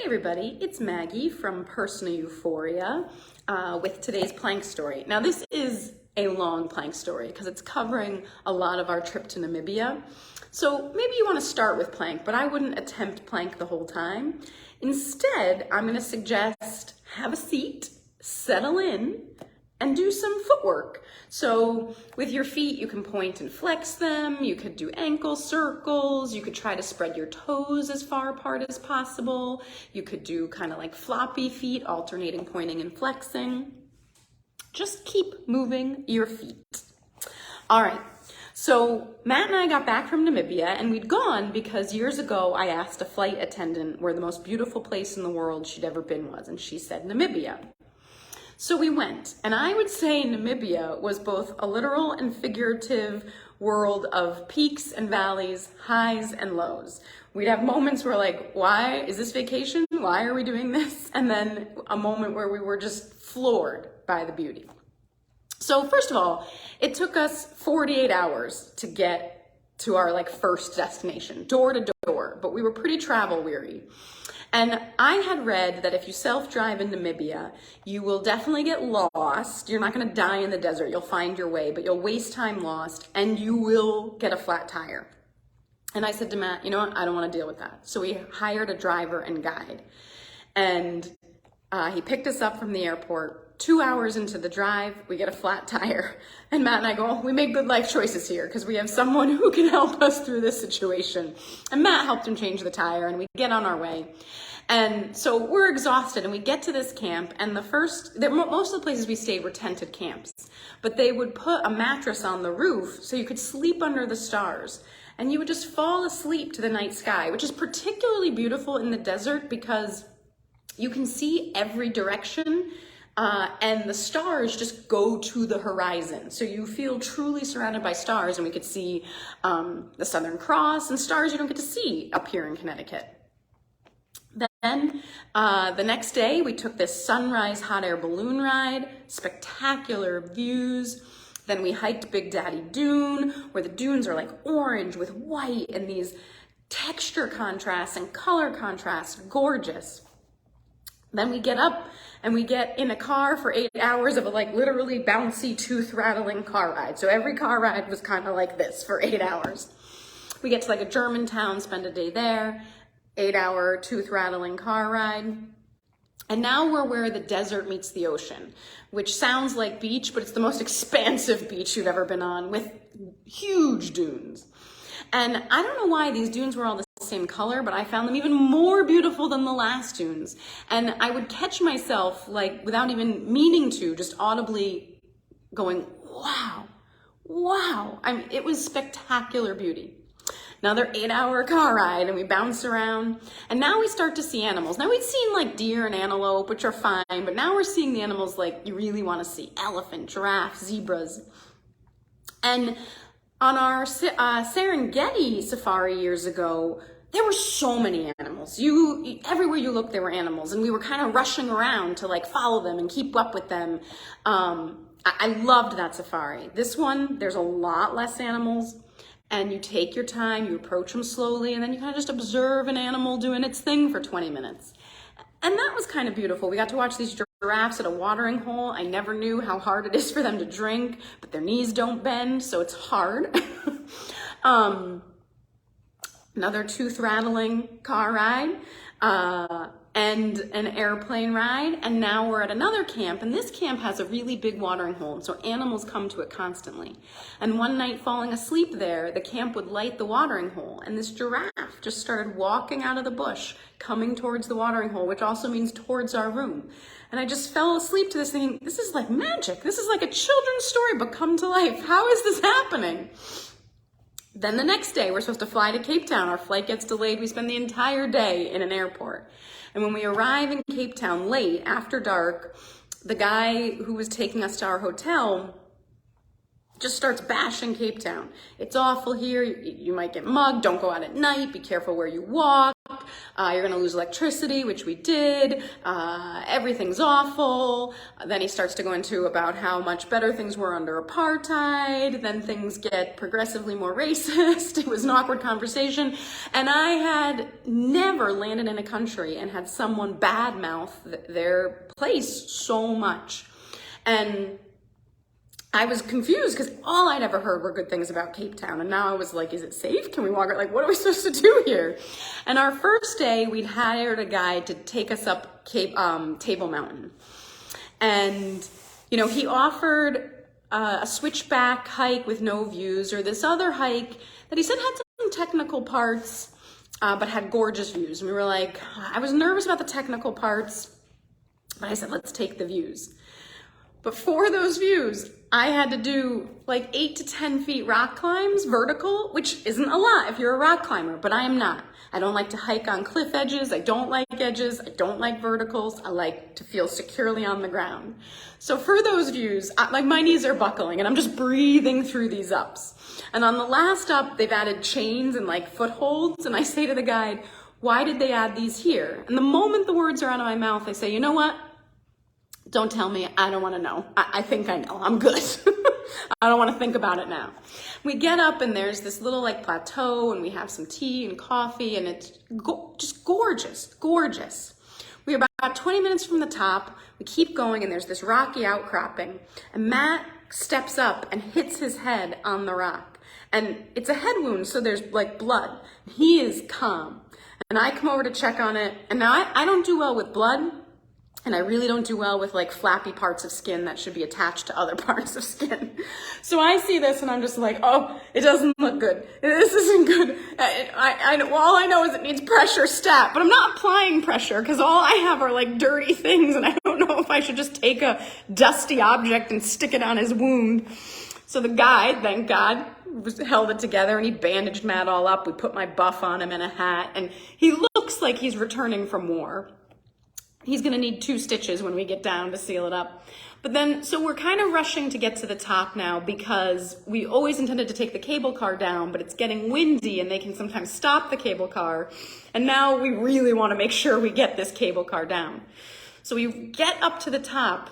everybody, it's Maggie from Personal Euphoria with today's plank story. Now this is a long plank story because it's covering a lot of our trip to Namibia. So maybe you want to start with plank, but I wouldn't attempt plank the whole time. Instead, I'm going to suggest have a seat, settle in, and do some footwork. So with your feet, you can point and flex them. You could do ankle circles. You could try to spread your toes as far apart as possible. You could do kind of like floppy feet, alternating pointing and flexing. Just keep moving your feet. All right. So Matt and I got back from Namibia, and we'd gone because years ago I asked a flight attendant where the most beautiful place in the world she'd ever been was, and she said Namibia. So we went, and I would say Namibia was both a literal and figurative world of peaks and valleys, highs and lows. We'd have moments where like, why is this vacation? Why are we doing this? And then a moment where we were just floored by the beauty. So first of all, it took us 48 hours to get to our first destination, door to door, but we were pretty travel weary. And I had read that if you self-drive in Namibia, you will definitely get lost. You're not going to die in the desert. You'll find your way, but you'll waste time lost, and you will get a flat tire. And I said to Matt, you know what? I don't want to deal with that. So we hired a driver and guide. And he picked us up from the airport. 2 hours into the drive, we get a flat tire. And Matt and I go, we made good life choices here because we have someone who can help us through this situation. And Matt helped him change the tire, and we get on our way. And so we're exhausted, and we get to this camp, and most of the places we stayed were tented camps, but they would put a mattress on the roof so you could sleep under the stars, and you would just fall asleep to the night sky, which is particularly beautiful in the desert because you can see every direction, and the stars just go to the horizon. So you feel truly surrounded by stars, and we could see the Southern Cross and stars you don't get to see up here in Connecticut. Then the next day, we took this sunrise hot air balloon ride, spectacular views. Then we hiked Big Daddy Dune, where the dunes are like orange with white and these texture contrasts and color contrasts, gorgeous. Then we get up and we get in a car for 8 hours of a literally bouncy, tooth rattling car ride. So every car ride was kind of like this for 8 hours. We get to a German town, spend a day there. 8-hour tooth rattling car ride. And now we're where the desert meets the ocean, which sounds like beach, but it's the most expansive beach you've ever been on with huge dunes. And I don't know why these dunes were all the same color, but I found them even more beautiful than the last dunes. And I would catch myself without even meaning to, just audibly going, wow, wow. It was spectacular beauty. Another 8-hour car ride, and we bounce around, and now we start to see animals. Now we'd seen deer and antelope, which are fine, but now we're seeing the animals you really want to see: elephant, giraffe, zebras. And on our Serengeti safari years ago, there were so many animals. Everywhere you looked, there were animals, and we were kind of rushing around to follow them and keep up with them. I loved that safari. This one, there's a lot less animals. And you take your time, you approach them slowly, and then you kind of just observe an animal doing its thing for 20 minutes. And that was kind of beautiful. We got to watch these giraffes at a watering hole. I never knew how hard it is for them to drink, but their knees don't bend, so it's hard. Another tooth rattling car ride, and an airplane ride. And now we're at another camp, and this camp has a really big watering hole, and so animals come to it constantly. And one night, falling asleep there, the camp would light the watering hole, and this giraffe just started walking out of the bush, coming towards the watering hole, which also means towards our room. And I just fell asleep to this thinking, this is like magic. This is like a children's storybook come to life. How is this happening? Then the next day, we're supposed to fly to Cape Town. Our flight gets delayed. We spend the entire day in an airport. And when we arrive in Cape Town late, after dark, the guy who was taking us to our hotel just starts bashing Cape Town. It's awful here. You might get mugged. Don't go out at night. Be careful where you walk. You're going to lose electricity, which we did. Everything's awful. Then he starts to go into about how much better things were under apartheid. Then things get progressively more racist. It was an awkward conversation. And I had never landed in a country and had someone badmouth their place so much. And I was confused because all I'd ever heard were good things about Cape Town. And now I was like, is it safe? Can we walk? Like, what are we supposed to do here? And our first day, we'd hired a guide to take us up Table Mountain. And, you know, he offered a switchback hike with no views, or this other hike that he said had some technical parts, but had gorgeous views. And we were like, I was nervous about the technical parts, but I said, let's take the views. But for those views, I had to do like 8 to 10 feet rock climbs, vertical, which isn't a lot if you're a rock climber, but I am not. I don't like to hike on cliff edges. I don't like edges. I don't like verticals. I like to feel securely on the ground. So for those views, like my knees are buckling and I'm just breathing through these ups. And on the last up, they've added chains and like footholds. And I say to the guide, why did they add these here? And the moment the words are out of my mouth, I say, you know what? Don't tell me. I don't want to know. I think I know. I'm good. I don't want to think about it now. We get up and there's this little like plateau and we have some tea and coffee and it's just gorgeous, gorgeous. We're about 20 minutes from the top. We keep going and there's this rocky outcropping and Matt steps up and hits his head on the rock. And it's a head wound, so there's like blood. He is calm. And I come over to check on it. And now I don't do well with blood. And I really don't do well with like flappy parts of skin that should be attached to other parts of skin. So I see this and I'm just like, oh, it doesn't look good. This isn't good. All I know is it needs pressure stat, but I'm not applying pressure because all I have are like dirty things and I don't know if I should just take a dusty object and stick it on his wound. So the guy, thank God, held it together and he bandaged Matt all up. We put my buff on him and a hat and he looks like he's returning from war. He's going to need 2 stitches when we get down to seal it up. But then, so we're kind of rushing to get to the top now because we always intended to take the cable car down, but it's getting windy and they can sometimes stop the cable car. And now we really want to make sure we get this cable car down. So we get up to the top.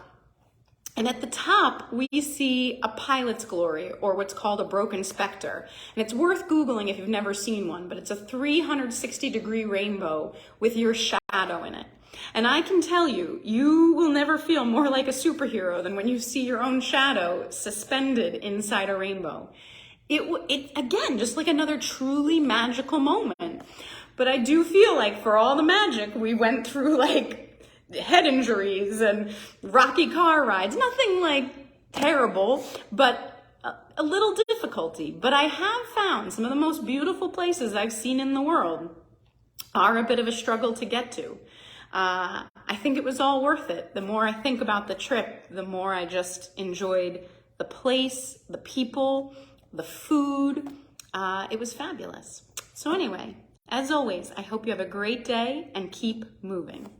And at the top, we see a pilot's glory, or what's called a broken specter. And it's worth Googling if you've never seen one, but it's a 360-degree rainbow with your shadow in it. And I can tell you, you will never feel more like a superhero than when you see your own shadow suspended inside a rainbow. It again, just like another truly magical moment. But I do feel like for all the magic, we went through like head injuries and rocky car rides. Nothing like terrible, but a little difficulty. But I have found some of the most beautiful places I've seen in the world are a bit of a struggle to get to. I think it was all worth it. The more I think about the trip, the more I just enjoyed the place, the people, the food. It was fabulous. So anyway, as always, I hope you have a great day and keep moving.